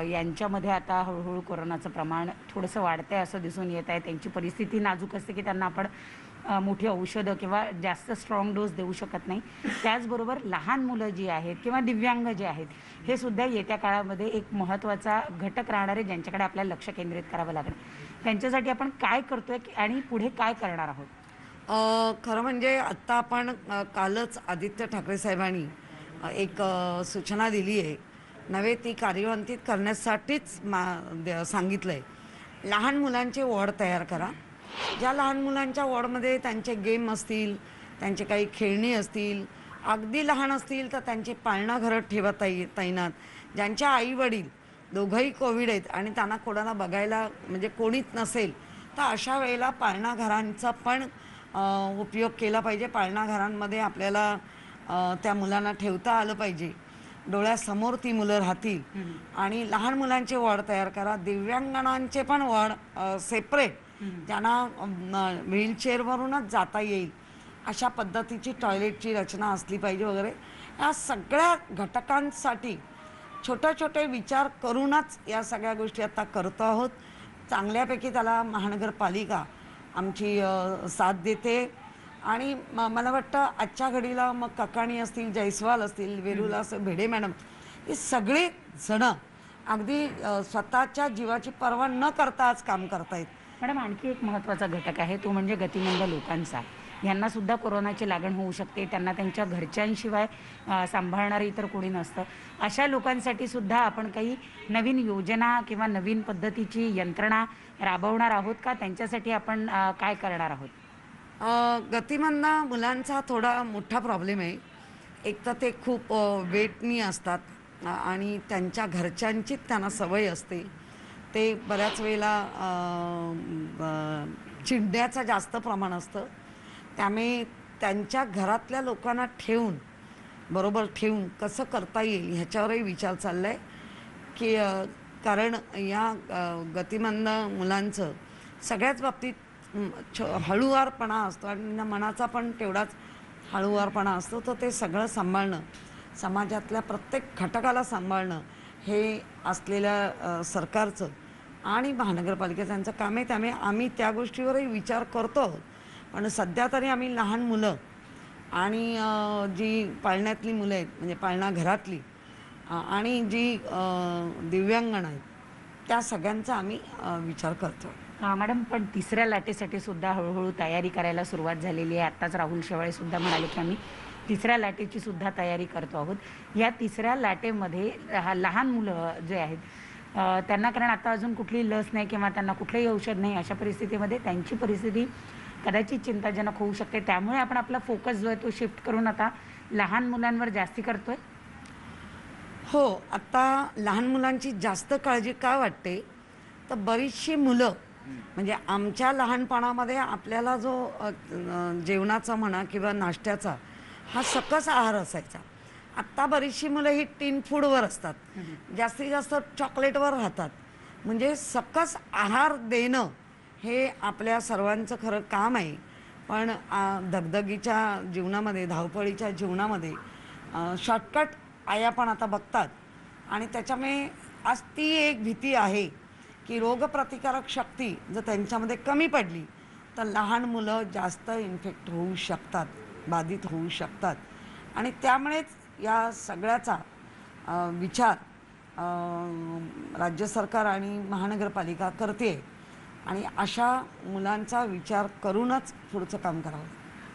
यांच्यामध्ये आता हळूहळू कोरोनाचं प्रमाण थोडंसं वाढतंय असं दिसून येत आहे. त्यांची परिस्थिती नाजूक असते की त्यांना आपण मोठी औषधं किंवा जास्त स्ट्रॉंग डोस देऊ शकत नाही. त्याचबरोबर लहान मुलं जी आहेत किंवा दिव्यांग जे आहेत, हे सुद्धा येत्या काळामध्ये एक महत्त्वाचा घटक राहणार आहे ज्यांच्याकडे आपल्याला लक्ष केंद्रित करावं लागेल. त्यांच्यासाठी आपण काय करतोय आणि पुढे काय करणार आहोत? खरं म्हणजे आत्ता आपण कालच आदित्य ठाकरे साहेबांनी एक सूचना दिली आहे, नव्हे ती कार्यान्वित करण्यासाठीच सांगितलं आहे. लहान मुलांचे वॉर्ड तयार करा. ज्या लहान मुलांच्या वॉर्डमध्ये त्यांचे गेम असतील, त्यांचे काही खेळणी असतील, अगदी लहान असतील तर त्यांचे पाळणा घरं ठेवा तैनात. ज्यांच्या आईवडील दोघंही कोविड आहेत आणि त्यांना कोणाला बघायला म्हणजे कोणीच नसेल, तर अशा वेळेला पाळणा घरांचा पण उपयोग केला पाहिजे. पाळणा घरांमध्ये आपल्याला त्या मुलांना ठेवता आलं पाहिजे, डोळ्यासमोर ती मुलं राहतील. आणि लहान मुलांचे वॉर्ड तयार करा. दिव्यांगांचे पण वॉर्ड सेपरेट, ज्यांना व्हीलचेअरवरूनच जाता येईल अशा पद्धतीची टॉयलेटची रचना असली पाहिजे वगैरे. या सगळ्या घटकांसाठी छोटे छोटे विचार करूनच या सगळ्या गोष्टी आता करतो आहोत. चांगल्यापैकी त्याला महानगरपालिका आमची साथ देते. आणि मला वाटतं आजच्या घडीला मग ककाणी असतील, जयस्वाल असतील, वेरुला भेडे मॅडम, हे सगळे जण अगदी स्वतःच्या जीवाची पर्वा न करता आज काम करतायत. मॅडम, आणखी एक महत्त्वाचा घटक आहे, तो म्हणजे गतिमंद लोकांचा. यांना सुद्धा कोरोनाची लागण होऊ शकते. त्यांना त्यांच्या घरच्यांशिवाय सांभाळणारं इतर कोणी नसतं. अशा लोकांसाठी सुद्धा आपण काही नवीन योजना किंवा नवीन पद्धतीची यंत्रणा राबवणार आहोत का? त्यांच्यासाठी आपण काय करणार आहोत? गतिमंद मुलांचा थोडा मोठा प्रॉब्लेम आहे. एक तर ते खूप वेटनी असतात आणि त्यांच्या घरच्यांचीच त्यांना सवय असते. ते बऱ्याच वेळेला चिडण्याचं जास्त प्रमाण असतं. त्यामुळे त्यांच्या घरातल्या लोकांना बरोबर ठेवून कसं करता येईल ह्याच्यावरही विचार चालला आहे की कारण या गतिमंद मुलांचं सगळ्याच बाबतीत हळूवारपणा असतो आणि मनाचा पण तेवढाच हळूवारपणा असतो. तर ते सगळं सांभाळणं, समाजातल्या प्रत्येक घटकाला सांभाळणं हे असलेल्या सरकारचं आणि महानगरपालिकेचं त्यांचं काम आहे. त्यामुळे आम्ही त्या गोष्टीवरही विचार करतो आहोत. पण सध्या तरी आम्ही लहान मुलं आणि जी पाळण्यातली मुलं आहेत, म्हणजे पाळणा घरातली आणि जी दिव्यांगण आहेत, त्या सगळ्यांचा आम्ही विचार करतो. मॅडम, पण तिसऱ्या लाटेसाठी सुद्धा हळूहळू तयारी करायला सुरुवात झालेली आहे. आत्ताच राहुल शेवाळे सुद्धा म्हणाले की आम्ही तिसऱ्या लाटेची सुद्धा तयारी करतो आहोत. या तिसऱ्या लाटेमध्ये लहान मुलं जे आहेत त्यांना, कारण आता अजून कुठली लस नाही किंवा त्यांना कुठलंही औषध नाही, अशा परिस्थितीमध्ये त्यांची परिस्थिती कदाचित चिंताजनक होऊ शकते. त्यामुळे आपण आपला फोकस जो आहे तो शिफ्ट करून आता लहान मुलांवर जास्ती करतोय. हो, आता लहान मुलांची जास्त काळजी का वाटते तर बरीचशी मुलं, म्हणजे आमच्या लहानपणामध्ये आपल्याला जो जेवणाचा म्हणा किंवा नाश्त्याचा हा सकस आहार असायचा. आत्ता बरीचशी मुलं ही टीन फूडवर असतात, जास्तीत जास्त चॉकलेटवर राहतात. म्हणजे सकस आहार देणं हे आपल्या सर्वांचं खरं काम आहे. पण धगधगीच्या जीवनामध्ये, धावपळीच्या जीवनामध्ये शॉर्टकट आया पण आता बघतात आणि त्याच्यामुळे आज ती एक भीती आहे की रोगप्रतिकारक शक्ती जर त्यांच्यामध्ये कमी पडली तर लहान मुलं जास्त इन्फेक्ट होऊ शकतात, बाधित होऊ शकतात. आणि त्यामुळेच या सगळ्याचा विचार राज्य सरकार आणि महानगरपालिका करते आणि अशा मुलांचा विचार करूनच पुढचं काम करावं.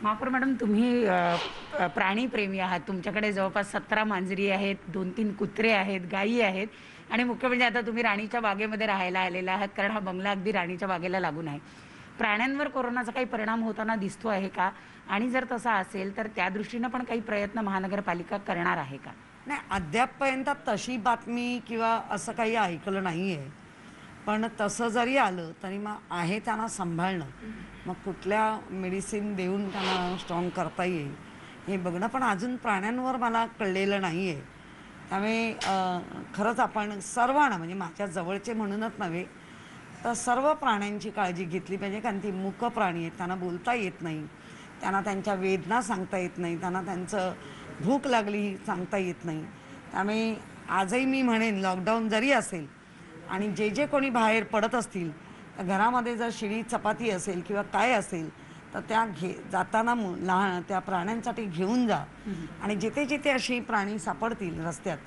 महापौर मॅडम, तुम्ही प्राणीप्रेमी आहात. तुमच्याकडे जवळपास 17 मांजरी आहेत, 2-3 कुत्रे आहेत, गायी आहेत आणि मुख्य म्हणजे आता तुम्ही राणीच्या बागेमध्ये राहायला आलेला आहात, कारण हा बंगला अगदी राणीच्या बागेला लागून आहे. प्राण्यांवर कोरोनाचा काही परिणाम होताना दिसतो आहे का? आणि जर तसा असेल तर त्या दृष्टीनं पण काही प्रयत्न महानगरपालिका करणार आहे का? नाही, अद्यापपर्यंत तशी बातमी किंवा असं काही ऐकलं नाही आहे. पण तसं जरी आलं तरी मग आहे त्यांना सांभाळणं, मग कुठल्या मेडिसिन देऊन त्यांना स्ट्रॉंग करता येईल हे बघणं. पण अजून प्राण्यांवर मला कळलेलं नाही आहे. त्यामुळे खरंच आपण सर्वांना, म्हणजे माझ्या जवळचे म्हणूनच नव्हे तर सर्व प्राण्यांची काळजी घेतली पाहिजे. कारण ती मूक प्राणी आहेत, त्यांना बोलता येत नाही, त्यांना त्यांच्या वेदना सांगता येत नाही, त्यांना त्यांचं भूक लागली सांगता येत नाही. त्यामुळे आजही मी म्हणेन, लॉकडाऊन जरी असेल आणि जे कोणी बाहेर पडत असतील, घरामध्ये जर शिळी चपाती असेल किंवा काय असेल तर त्या जाताना लहान त्या प्राण्यांसाठी घेऊन जा आणि जिथे जिथे अशी प्राणी सापडतील रस्त्यात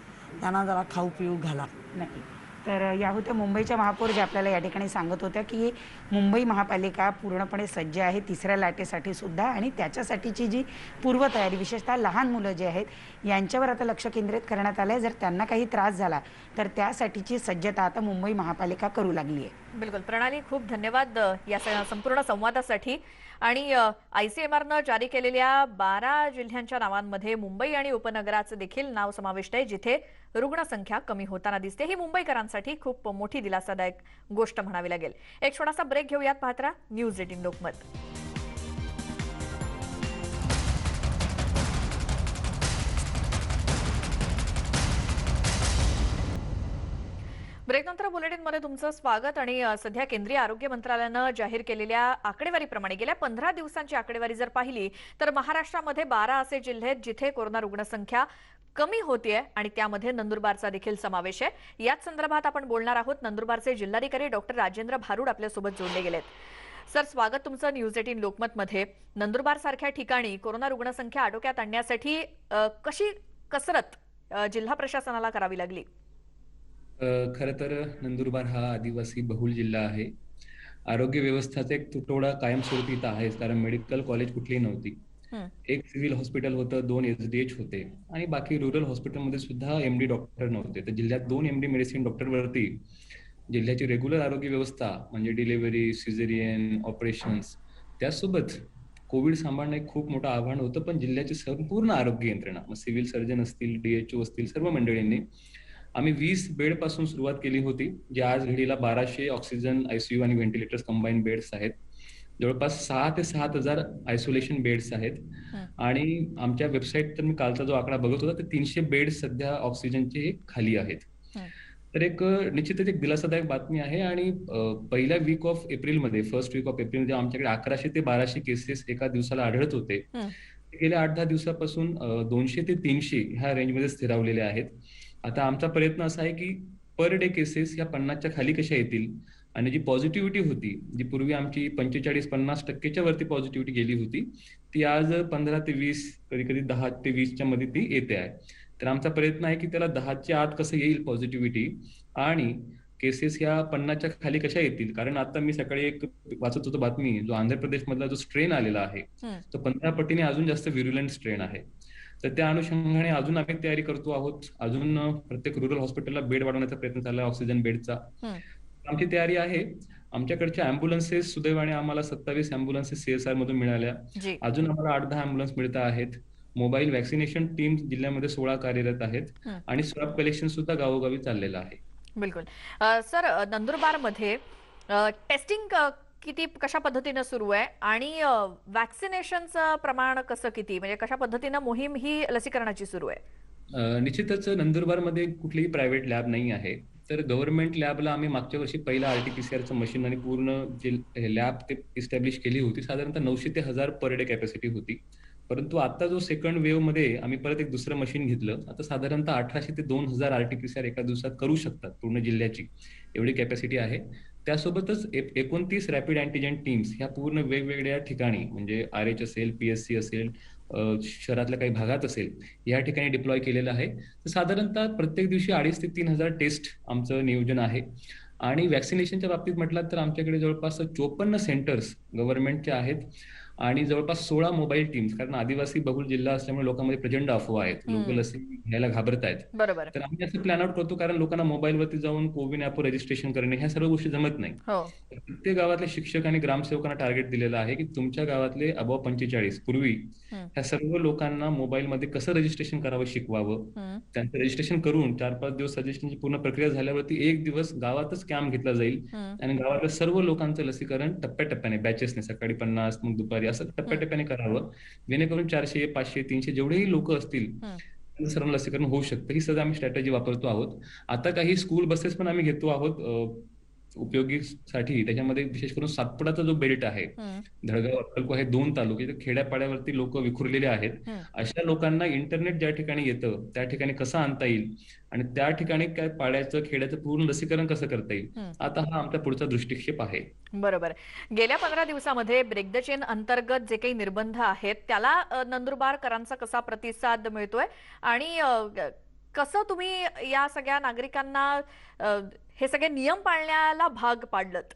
त्यांना जरा खाऊ पिऊ घाला. नक्की. तर या होत्या मुंबईच्या महापौर, जे आपल्याला या ठिकाणी सांगत होत्या की मुंबई महापालिका पूर्णपणे सज्ज आहे तिसऱ्या लाटेसाठी सुद्धा, आणि त्याच्यासाठीची जी पूर्वतयारी, विशेषतः लहान मुलं जे आहेत यांच्यावर आता लक्ष केंद्रित करण्यात आलं आहे. जर त्यांना काही त्रास झाला तर त्यासाठीची सज्जता आता मुंबई महापालिका करू लागली आहे. बिलकुल प्रणाली, खूप धन्यवाद या संपूर्ण संवादासाठी. आणि ICMRनं जारी केलेल्या 12 जिल्ह्यांच्या नावांमध्ये मुंबई आणि उपनगराचं देखील नाव समाविष्ट आहे, जिथे रुग्णसंख्या कमी होताना दिसते. ही मुंबईकरांसाठी खूप मोठी दिलासादायक गोष्ट म्हणावी लागेल. एक छोटासा ब्रेक घेऊयात. पाहत रहा न्यूज 18 लोकमत. ब्रेकनंतर बुलेटिनमध्ये तुमचं स्वागत. आणि सध्या केंद्रीय आरोग्य मंत्रालयानं जाहीर केलेल्या आकडेवारीप्रमाणे गेल्या 15 दिवसांची आकडेवारी जर पाहिली तर महाराष्ट्रामध्ये 12 असे जिल्हे आहेत जिथे कोरोना रुग्णसंख्या कमी होतीये आणि त्यामध्ये नंदुरबारचा देखील समावेश आहे. याच संदर्भात आपण बोलणार आहोत. नंदुरबारचे जिल्हाधिकारी डॉक्टर राजेंद्र भारुड आपल्यासोबत जोडले गेलेत. सर, स्वागत तुमचं न्यूज 18 लोकमतमध्ये. नंदुरबार सारख्या ठिकाणी कोरोना रुग्णसंख्या आटोक्यात आणण्यासाठी कशी कसरत जिल्हा प्रशासनाला करावी लागली? खरं तर नंदुरबार हा आदिवासी बहुल जिल्हा आहे. आरोग्य व्यवस्थाचा एक तुटवडा कायमस्वरूपी इथं आहेच, कारण मेडिकल कॉलेज कुठलीही नव्हती. एक सिव्हिल हॉस्पिटल होतं, 2 SDH होते आणि बाकी रुरल हॉस्पिटलमध्ये सुद्धा MD डॉक्टर नव्हते. तर जिल्ह्यात 2 MD मेडिसिन डॉक्टरवरती जिल्ह्याची रेग्युलर आरोग्य व्यवस्था म्हणजे डिलिव्हरी, सिझेरियन, ऑपरेशन्स, त्यासोबत कोविड सांभाळणं एक खूप मोठं आव्हान होतं. पण जिल्ह्याची संपूर्ण आरोग्य यंत्रणा, मग सिव्हिल सर्जन असतील, DHO असतील, सर्व मंडळींनी आम्ही 20 बेड पासून सुरुवात केली होती, जे आज घडीला 1200 ऑक्सिजन, ICU आणि व्हेंटिलेटर्स कंबाईन बेड्स आहेत. जवळपास 6 ते 7,000 आयसोलेशन बेड्स आहेत. आणि आमच्या वेबसाईट तर मी कालचा जो आकडा बघत होता, ते 300 बेड्स सध्या ऑक्सिजनचे खाली आहेत. तर एक निश्चितच एक दिलासादायक बातमी आहे. आणि पहिल्या वीक ऑफ एप्रिलमध्ये, फर्स्ट वीक ऑफ एप्रिलमध्ये आमच्याकडे 1100 ते 1200 केसेस एका दिवसाला आढळत होते. गेल्या 8-10 दिवसापासून 200 ते 300 ह्या रेंजमध्ये स्थिरावलेले आहेत. आता आमचा प्रयत्न असा आहे की पर डे केसेस या 50च्या खाली कशा येतील, आणि जी पॉझिटिव्हिटी होती, जी पूर्वी आमची 45-50% वरती पॉझिटिव्हिटी गेली होती, ती आज 15 ते 20, कधी कधी 10 ते 20च्या मध्ये ती येते आहे. तर आमचा प्रयत्न आहे की त्याला 10च्या आत कसं येईल पॉझिटिव्हिटी, आणि केसेस ह्या 50च्या खाली कशा येतील. कारण आता मी सकाळी एक वाचत होतो बातमी, जो आंध्र प्रदेश मधला जो स्ट्रेन आलेला आहे तो 15 पटीने अजून जास्त व्हिरुलंट स्ट्रेन आहे. तर त्या अनुषंगाने अजून आम्ही तयारी करतो आहोत. अजून प्रत्येक रुरल हॉस्पिटलला बेड वाढवण्याचा प्रयत्न चालला आहे, ऑक्सिजन बेडचा. आमची तयारी आहे. आमच्याकडच्या अँब्युलन्सेस सुदैवाने आम्हाला 27 अँब्युलन्सेस CSR मधून मिळाल्या. अजून आम्हाला 8-10 अँब्युलन्स मिळत आहेत. मोबाईल वॅक्सिनेशन टीम जिल्ह्यामध्ये 16 कार्यरत आहेत आणि स्वॅब कलेक्शन सुद्धा गावोगावी चाललेलं आहे. बिलकुल. सर, नंदुरबारमध्ये टेस्टिंग किती कशा पद्धतीने सुरू आहे आणि वॅक्सिनेशनचं प्रमाण कसं किती, म्हणजे कशा पद्धतीने मोहीम ही लसीकरणाची सुरू आहे? निश्चितच नंदुरबारमध्ये कुठलीही प्रायव्हेट लॅब नाही आहे. तर गव्हर्नमेंट लॅबला आम्ही मागच्या वर्षी पहिला RT-PCR मशीन आणि पूर्ण जे लॅब ते इस्टॅब्लिश केली होती. साधारणतः 900 ते 1000 पर डे कॅपॅसिटी होती. परंतु आता जो सेकंड वेव्ह मध्ये आम्ही परत एक दुसरं मशीन घेतलं. आता साधारणतः 1800 ते 2000 RT-PCR एका दिवसात करू शकतात पूर्ण जिल्ह्याची, एवढी कॅपॅसिटी आहे. त्यासोबतच 29 रॅपिड अँटीजेन टीम्स ह्या पूर्ण वेगवेगळ्या ठिकाणी, म्हणजे RH असेल, PSC असेल, शहरातल्या काही भागात असेल, या ठिकाणी डिप्लॉय केलेलं आहे. तर साधारणतः प्रत्येक दिवशी 2,500 ते 3,000 टेस्ट आमचं नियोजन आहे. आणि वॅक्सिनेशनच्या बाबतीत म्हटलं तर आमच्याकडे जवळपास 54 सेंटर्स गव्हर्नमेंटचे आहेत आणि जवळपास 16 मोबाईल टीम्स. कारण आदिवासी बहुल जिल्हा असल्यामुळे लोकांमध्ये प्रचंड अफवा आहेत, लोक लसी घ्यायला घाबरत आहेत. बरोबर. तर आम्ही असं प्लॅन आउट करतो, कारण लोकांना मोबाईलवरती जाऊन कोविन ऍपवर रजिस्ट्रेशन करणे ह्या सर्व गोष्टी जमत नाही. प्रत्येक गावातले शिक्षक आणि ग्रामसेवकांना टार्गेट दिलेलं आहे की तुमच्या गावातले अबव 45 पूर्वी ह्या सर्व लोकांना मोबाईलमध्ये कसं रजिस्ट्रेशन करावं शिकवावं. त्यांचं रजिस्ट्रेशन करून 4-5 दिवस रजिस्ट्रेशनची पूर्ण प्रक्रिया झाल्यावरती एक दिवस गावातच कॅम्प घेतला जाईल आणि गावातल्या सर्व लोकांचं लसीकरण टप्प्याटप्प्याने, बॅचेसने, सकाळी 50, मग दुपारी असं टप्प्याटप्प्याने करावं, जेणेकरून 400, 500, 300 जेवढेही लोक असतील सर्वांना लसीकरण होऊ शकतं. ही सध्या आम्ही स्ट्रॅटेजी वापरतो आहोत. आता काही स्कूल बसेस पण आम्ही घेतो आहोत उपयोगीसाठी. त्याच्यामध्ये विशेष करून सातपुडाचा जो बेल्ट आहे, धडगाव, अक्कलकोट हे 2 तालुके, खेड्यापाड्यावरती लोक विखुरलेले आहेत. अशा लोकांना इंटरनेट ज्या ठिकाणी येतं त्या ठिकाणी कसं आणता येईल आणि त्या ठिकाणी काय पाड्याचं, खेड्याचं पूर्ण लसीकरण कसं करता येईल, आता हा आमचा पुढचा दृष्टिक्षेप आहे. बरोबर. गेल्या 15 दिवसामध्ये ब्रेक द चेन अंतर्गत जे काही निर्बंध आहेत त्याला नंदुरबारकरांचा कसा प्रतिसाद मिळतोय आणि कसं तुम्ही या सगळ्या नागरिकांना हे सगळे नियम पाळण्याला भाग पाडलत?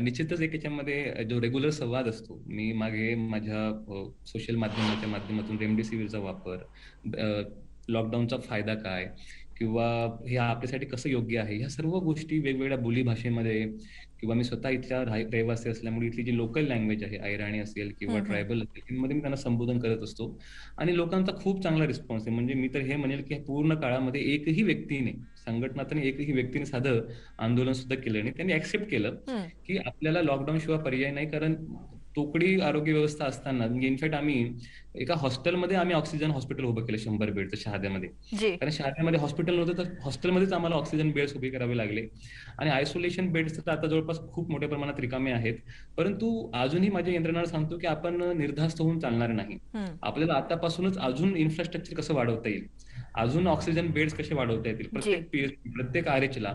निश्चितच एक याच्यामध्ये जो रेग्युलर संवाद असतो, मी मागे माझ्या सोशल माध्यमाच्या माध्यमातून रेमडेसिवीरचा वापर, लॉकडाऊनचा फायदा काय किंवा हे आपल्यासाठी कसं योग्य आहे, ह्या सर्व गोष्टी वेगवेगळ्या बोली भाषेमध्ये, किंवा मी स्वतः इथल्या रहिवासी असल्यामुळे इथली जी लोकल लँग्वेज आहे, ऐराणी असेल किंवा ट्रायबल असेल, मध्ये मी त्यांना संबोधन करत असतो आणि लोकांचा खूप चांगला रिस्पॉन्स आहे. म्हणजे मी तर हे म्हणेल की पूर्ण काळामध्ये एकही व्यक्तीने, संघटनातून एकही व्यक्तीने साधं आंदोलन सुद्धा केलं नाही. त्यांनी ऍक्सेप्ट केलं की आपल्याला लॉकडाऊन शिवाय पर्याय नाही, कारण तोकडी आरोग्य व्यवस्था असताना, म्हणजे इनफॅक्ट आम्ही एका हॉस्टेलमध्ये आम्ही ऑक्सिजन हॉस्पिटल उभं केलं 100 बेडचं शहाद्यामध्ये. जी. कारण शहाद्यामध्ये हॉस्पिटल नव्हतं, तर हॉस्टेलमध्येच आम्हाला ऑक्सिजन बेड्स उभे करावे लागले. आणि आयसोलेशन बेड्स तर आता जवळपास खूप मोठ्या प्रमाणात रिकामे आहेत. परंतु अजूनही माझ्या यंत्रणाला सांगतो की आपण निर्धास्त होऊन चालणार नाही. आपल्याला आतापासूनच अजून इन्फ्रास्ट्रक्चर कसं वाढवता येईल, अजून ऑक्सिजन बेड्स कसे वाढवता येतील प्रत्येक पीएचसी, प्रत्येक आरएचला,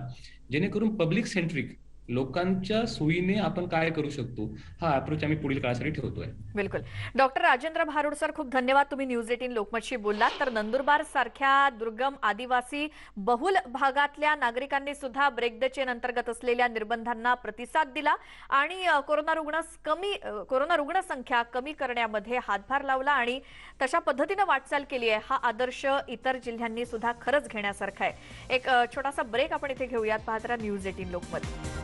जेणेकरून पब्लिक सेंट्रिक लोकांच्या सोयीने आपण काय करू शकतो, हा अप्रोच आम्ही पुढील काळासाठी ठेवतोय. बिलकुल. डॉक्टर राजेंद्र भारुड सर, खूप धन्यवाद. तुम्ही न्यूज 18 लोकमतशी बोललात. तर नंदुरबार सारख्या दुर्गम आदिवासी बहुल भागातल्या नागरिकांनी सुद्धा ब्रेक द चेन अंतर्गत असलेल्या निर्बंधांना प्रतिसाद दिला आणि कोरोना रुग्ण संख्या कमी करण्यामध्ये हातभार लावला आणि तशा पद्धतीने वाटचाल केली आहे. हा आदर्श इतर जिल्ह्यांनी सुद्धा खरंच घेण्यासारखा आहे. एक छोटासा ब्रेक आपण इथे घेऊयात. पाहत राहा न्यूज 18 लोकमत.